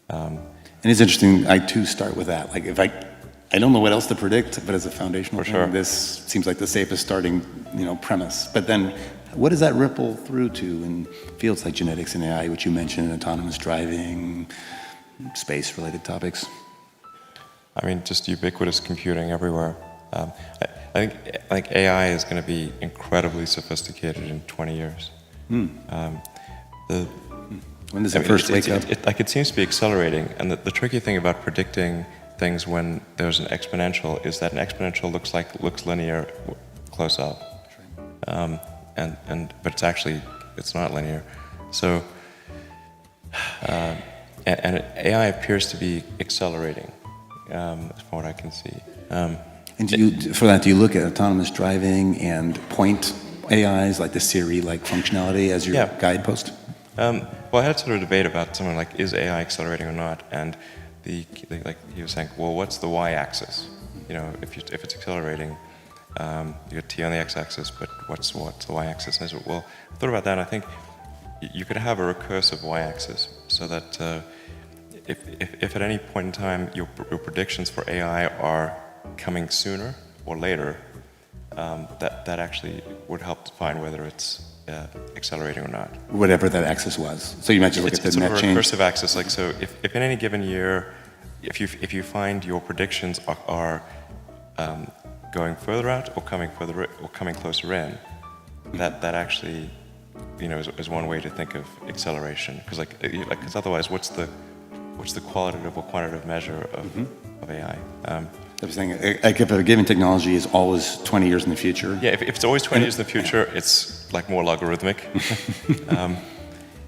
And it's interesting, I too start with that. Like if I don't know what else to predict, but as a foundational thing, this seems like the safest starting, premise. But then what does that ripple through to in fields like genetics and AI, which you mentioned, autonomous driving, space-related topics? I mean, just ubiquitous computing everywhere. I think AI is going to be incredibly sophisticated in 20 years. When does it first wake up? It seems to be accelerating, and the tricky thing about predicting things when there's an exponential is that an exponential looks linear close up, but it's not linear. So, and AI appears to be accelerating, from what I can see. And do you look at autonomous driving and point AIs like the Siri-like functionality as your guidepost? Well, I had sort of a debate about something like, is AI accelerating or not? And he was saying, well, what's the y-axis? If it's accelerating, you get t on the x-axis, but what's the y-axis? And I said, well, I thought about that, and I think you could have a recursive y-axis, so that if at any point in time your predictions for AI are coming sooner or later, that actually would help define whether it's accelerating or not. Whatever that axis was. So you might just look at the net change. It's sort of a recursive axis. Like, so if in any given year, if you find your predictions are going further out or coming closer in, that actually, is one way to think of acceleration. Because otherwise, what's the qualitative or quantitative measure of AI? I was saying, if a given technology is always 20 years in the future. Yeah, if it's always 20 years in the future, it's like more logarithmic.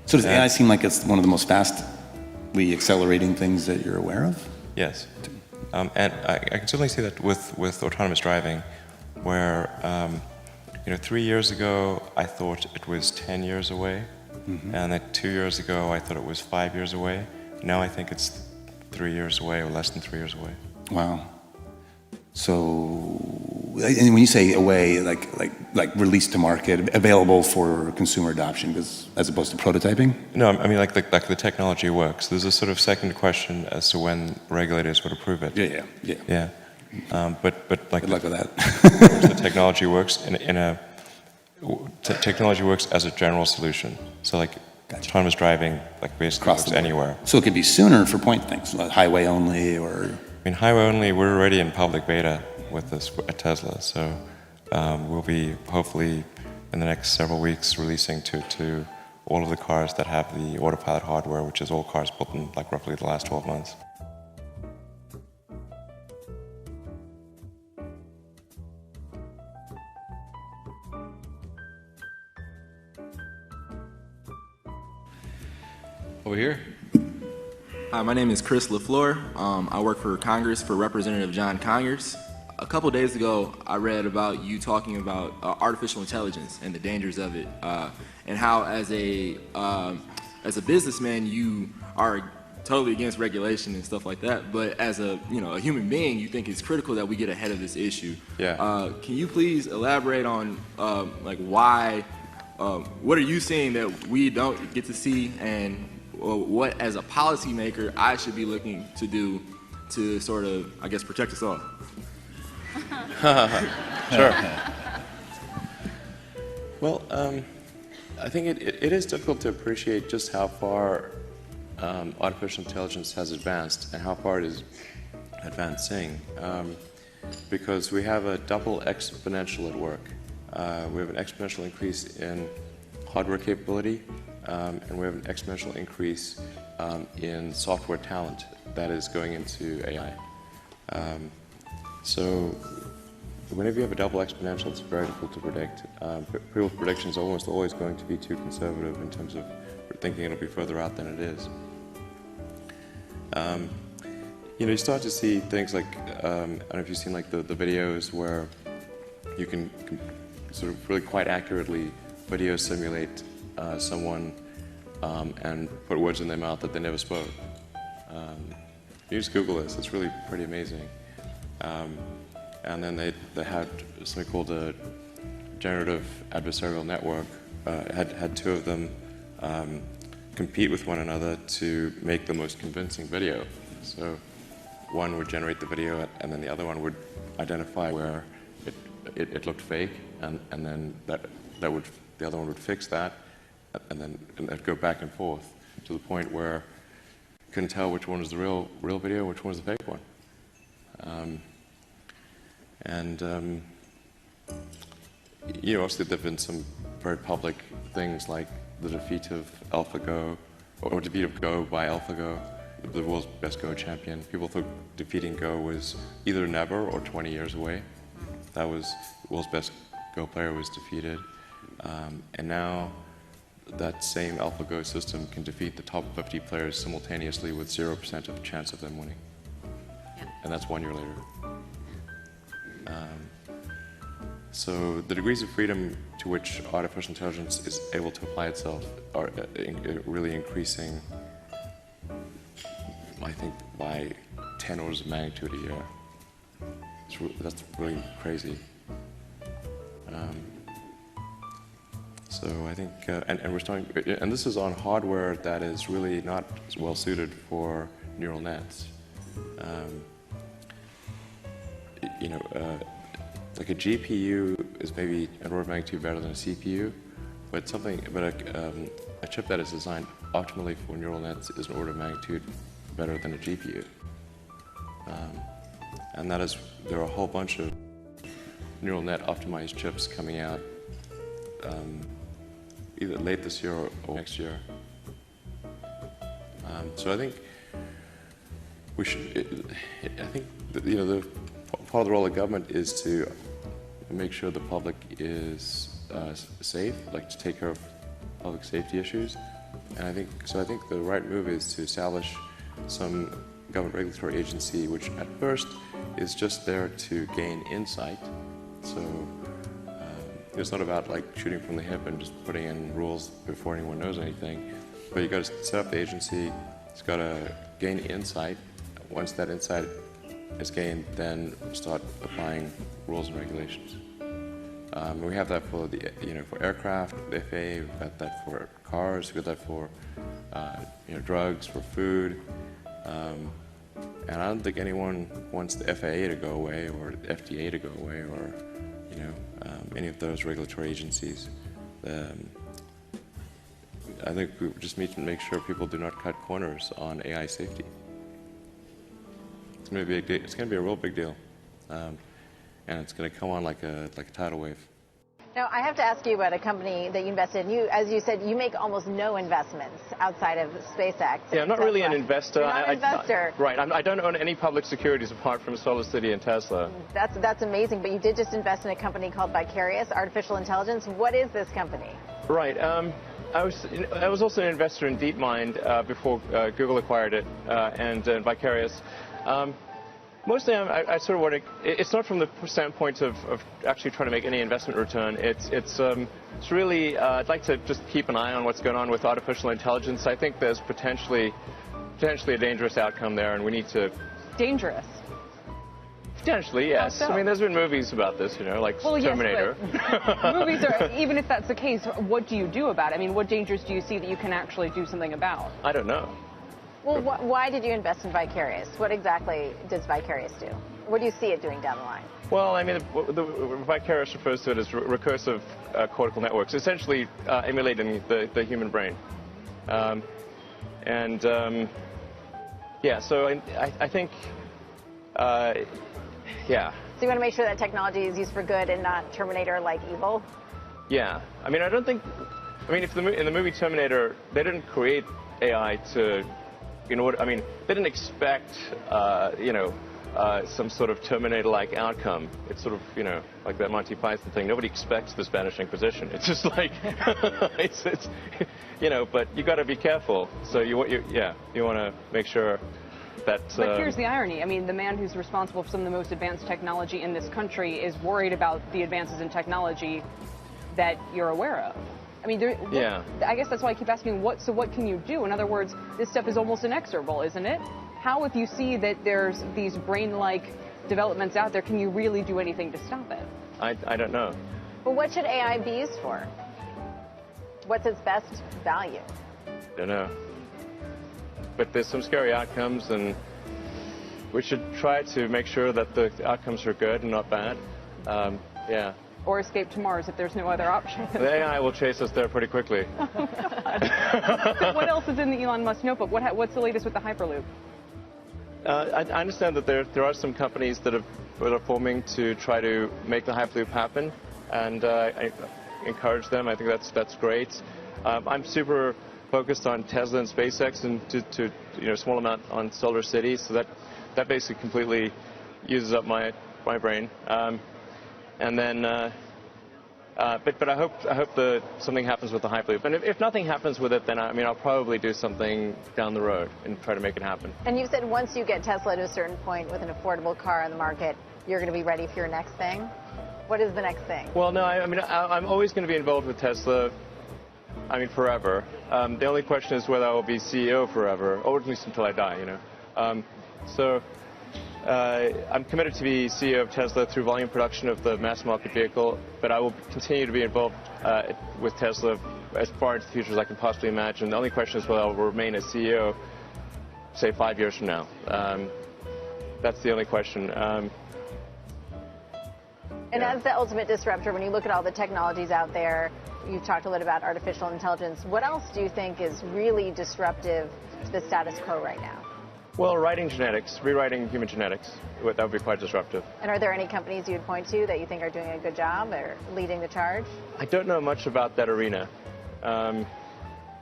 So does AI seem like it's one of the most fastly accelerating things that you're aware of? Yes. And I can certainly see that with autonomous driving, where 3 years ago I thought it was 10 years away, and then 2 years ago I thought it was 5 years away. Now I think it's 3 years away or less than 3 years away. Wow. So, and when you say away, like released to market, available for consumer adoption, as opposed to prototyping? No, I mean like the technology works. There's a sort of second question as to when regulators would approve it. Yeah. But like good luck with that. The technology works technology works as a general solution. So like autonomous driving, like basically works anywhere. So it could be sooner for point things, like highway only or. I mean, highway only, we're already in public beta with this at Tesla, so we'll be hopefully in the next several weeks releasing to all of the cars that have the autopilot hardware, which is all cars built in like roughly the last 12 months. Over here. Hi, my name is Chris LaFleur. I work for Congress for Representative John Conyers. A couple days ago, I read about you talking about artificial intelligence and the dangers of it, and how as a businessman you are totally against regulation and stuff like that. But as a human being, you think it's critical that we get ahead of this issue. Yeah. Can you please elaborate on why? What are you seeing that we don't get to see, and what, as a policymaker, I should be looking to do to sort of, I guess, protect us all? Sure. Well, I think it is difficult to appreciate just how far artificial intelligence has advanced and how far it is advancing, because we have a double exponential at work. We have an exponential increase in hardware capability, and we have an exponential increase in software talent that is going into AI. So whenever you have a double exponential, it's very difficult to predict. People's predictions are almost always going to be too conservative in terms of thinking it'll be further out than it is. You start to see things like, I don't know if you've seen like the videos where you can sort of really quite accurately video simulate someone and put words in their mouth that they never spoke. You just Google this, it's really pretty amazing. And then they had something called a generative adversarial network, had two of them compete with one another to make the most convincing video. So one would generate the video, and then the other one would identify where it looked fake, and then the other one would fix that, and then it'd go back and forth to the point where you couldn't tell which one was the real video, which one was the fake one. Obviously there have been some very public things like the defeat of AlphaGo, or defeat of Go by AlphaGo, the world's best Go champion. People thought defeating Go was either never or 20 years away. That was the world's best Go player was defeated. And now that same AlphaGo system can defeat the top 50 players simultaneously with 0% of chance of them winning. Yeah. And that's 1 year later. So the degrees of freedom to which artificial intelligence is able to apply itself are really increasing, I think, by 10 orders of magnitude a year. That's really crazy. So I think, and we're starting, and this is on hardware that is really not well suited for neural nets. Like a GPU is maybe an order of magnitude better than a CPU, but a chip that is designed optimally for neural nets is an order of magnitude better than a GPU. And that is, there are a whole bunch of neural net optimized chips coming out either late this year or next year. So I think we should, I think the part of the role of government is to make sure the public is safe, like to take care of public safety issues. And I think the right move is to establish some government regulatory agency which at first is just there to gain insight. So it's not about like shooting from the hip and just putting in rules before anyone knows anything, but you got to set up the agency. It's got to gain insight. Once that insight is gained, then start applying rules and regulations. We have that for the for aircraft, the FAA. We've got that for cars. We've got that for drugs, for food. And I don't think anyone wants the FAA to go away or the FDA to go away or any of those regulatory agencies. I think we just need to make sure people do not cut corners on AI safety. It's going to be it's going to be a real big deal, and it's going to come on like a tidal wave. Now, I have to ask you about a company that you invested in. As you said, you make almost no investments outside of SpaceX. Yeah, I'm not really an investor. You're not an investor. Right. I don't own any public securities apart from SolarCity and Tesla. That's amazing. But you did just invest in a company called Vicarious Artificial Intelligence. What is this company? Right. I was also an investor in DeepMind before Google acquired it, and Vicarious. Mostly, I sort of want to. It's not from the standpoint of actually trying to make any investment return. It's really. I'd like to just keep an eye on what's going on with artificial intelligence. I think there's potentially a dangerous outcome there, and we need to. Dangerous. Potentially, yes. How so? I mean, there's been movies about this, like Terminator. Yes, but movies are. Even if that's the case, what do you do about it? I mean, what dangers do you see that you can actually do something about? I don't know. Well, why did you invest in Vicarious? What exactly does Vicarious do? What do you see it doing down the line? Well, I mean, the Vicarious refers to it as recursive cortical networks, essentially emulating the human brain. Yeah, so I think, yeah. So you want to make sure that technology is used for good and not Terminator-like evil? Yeah. I mean, if in the movie Terminator, they didn't create AI to... I mean, they didn't expect, some sort of Terminator-like outcome. It's sort of, like that Monty Python thing. Nobody expects the Spanish Inquisition. It's just like, but you got to be careful. So you want to make sure that. But here's the irony. I mean, the man who's responsible for some of the most advanced technology in this country is worried about the advances in technology that you're aware of. I mean, yeah. I guess that's why I keep asking, what can you do? In other words, this stuff is almost inexorable, isn't it? How, if you see that there's these brain-like developments out there, can you really do anything to stop it? I don't know. Well, what should AI be used for? What's its best value? don't know. But there's some scary outcomes, and we should try to make sure that the outcomes are good and not bad. Yeah. Or escape to Mars if there's no other option. The AI will chase us there pretty quickly. Oh, God. So what else is in the Elon Musk notebook? What's the latest with the Hyperloop? I understand that there are some companies that are forming to try to make the Hyperloop happen, and I encourage them. I think that's great. I'm super focused on Tesla and SpaceX, and to a small amount on Solar City, so that basically completely uses up my brain. And then, but I hope that something happens with the Hyperloop. And if nothing happens with it, then I'll probably do something down the road and try to make it happen. And you said once you get Tesla to a certain point with an affordable car on the market, you're going to be ready for your next thing. What is the next thing? Well, no, I'm always going to be involved with Tesla. Forever. The only question is whether I will be CEO forever, or at least until I die. So. I'm committed to be CEO of Tesla through volume production of the mass market vehicle, but I will continue to be involved with Tesla as far into the future as I can possibly imagine. The only question is whether I will remain as CEO, say, 5 years from now. That's the only question. And as the ultimate disruptor, when you look at all the technologies out there, you've talked a little about artificial intelligence. What else do you think is really disruptive to the status quo right now? Well, rewriting human genetics, that would be quite disruptive. And are there any companies you'd point to that you think are doing a good job or leading the charge? I don't know much about that arena,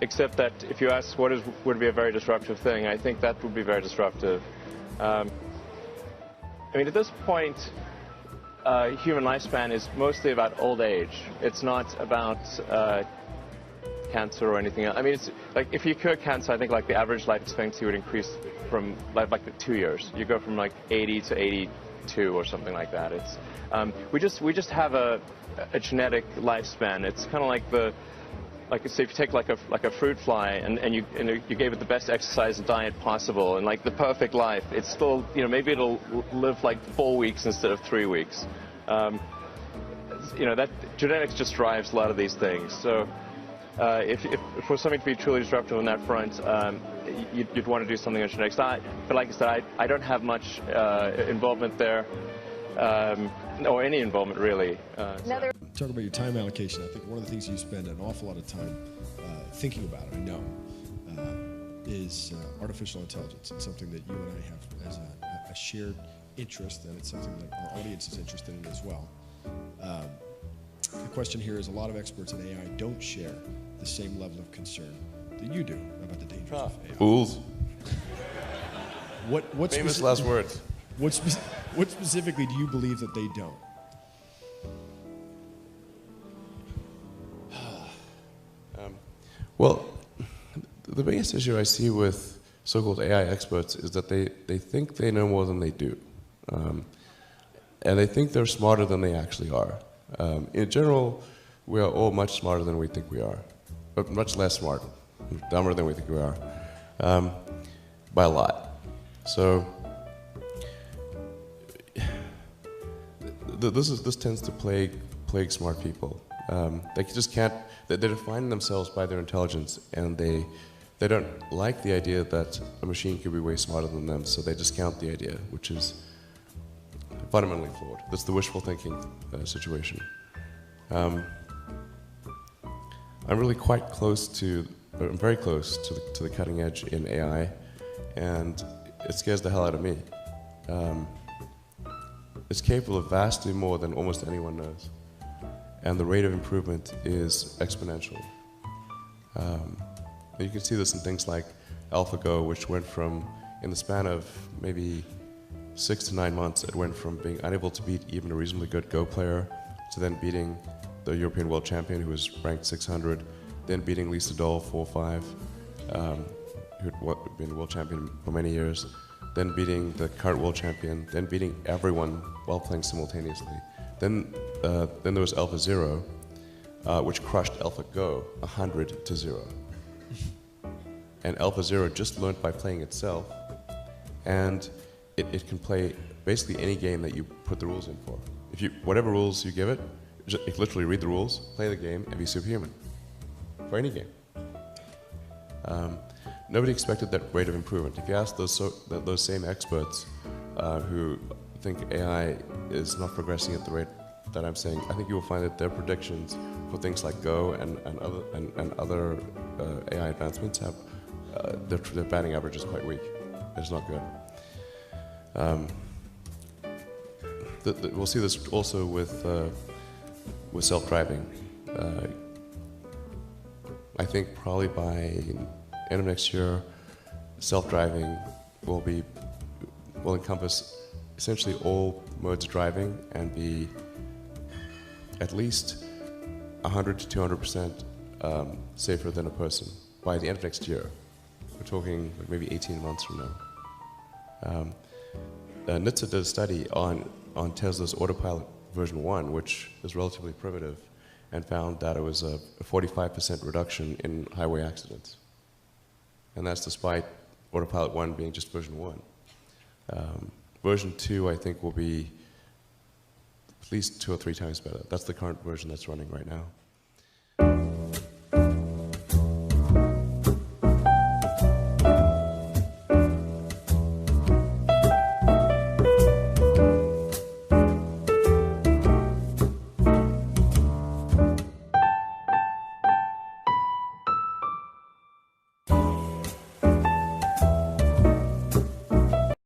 except that if you ask would be a very disruptive thing, I think that would be very disruptive. At this point, human lifespan is mostly about old age. It's not about cancer or anything else. It's like if you cure cancer, I think like the average life expectancy would increase from like 2 years. You go from like 80 to 82 or something like that. It's we just have a genetic lifespan. It's kind of like say if you take like a fruit fly and you gave it the best exercise and diet possible and like the perfect life, it's still maybe it'll live like 4 weeks instead of 3 weeks. That genetics just drives a lot of these things. So. If for something to be truly disruptive on that front, you'd want to do something on genetics. But like I said, I don't have much involvement there, or any involvement really. Talk about your time allocation. I think one of the things you spend an awful lot of time thinking about, I know, is artificial intelligence. It's something that you and I have as a shared interest, and it's something that our audience is interested in as well. The question here is a lot of experts in AI don't share the same level of concern that you do about the dangers of AI. Fools. What Famous last words. What specifically do you believe that they don't? Well, the biggest issue I see with so-called AI experts is that they think they know more than they do. And they think they're smarter than they actually are. In general, we are all much smarter than we think we are, but much less smart, dumber than we think we are, by a lot. So this tends to plague smart people. They just can't. They define themselves by their intelligence, and they don't like the idea that a machine could be way smarter than them. So they discount the idea, which is fundamentally flawed. That's the wishful thinking situation. I'm really quite close to, I'm very close to the cutting edge in AI, and it scares the hell out of me. It's capable of vastly more than almost anyone knows, and the rate of improvement is exponential. You can see this in things like AlphaGo, which went from, in the span of maybe 6 to 9 months, it went from being unable to beat even a reasonably good Go player to then beating the European world champion, who was ranked 600, then beating Lisa Doll 4-5, who'd been world champion for many years, then beating the current world champion, then beating everyone while playing simultaneously. Then there was AlphaZero, which crushed AlphaGo 100-0. And AlphaZero just learned by playing itself, and it can play basically any game that you put the rules in for. Whatever rules you give it, it literally read the rules, play the game, and be superhuman for any game. Nobody expected that rate of improvement. If you ask those same experts who think AI is not progressing at the rate that I'm saying, I think you will find that their predictions for things like Go and other AI advancements have their batting average is quite weak. It's not good. We'll see this also with self-driving. I think probably by end of next year, self-driving will encompass essentially all modes of driving and be at least 100 to 200% safer than a person by the end of next year. We're talking like maybe 18 months from now. NHTSA did a study on Tesla's Autopilot version 1, which is relatively primitive, and found that it was a 45% reduction in highway accidents. And that's despite Autopilot 1 being just version 1. Version 2, I think, will be at least 2 or 3 times better. That's the current version that's running right now.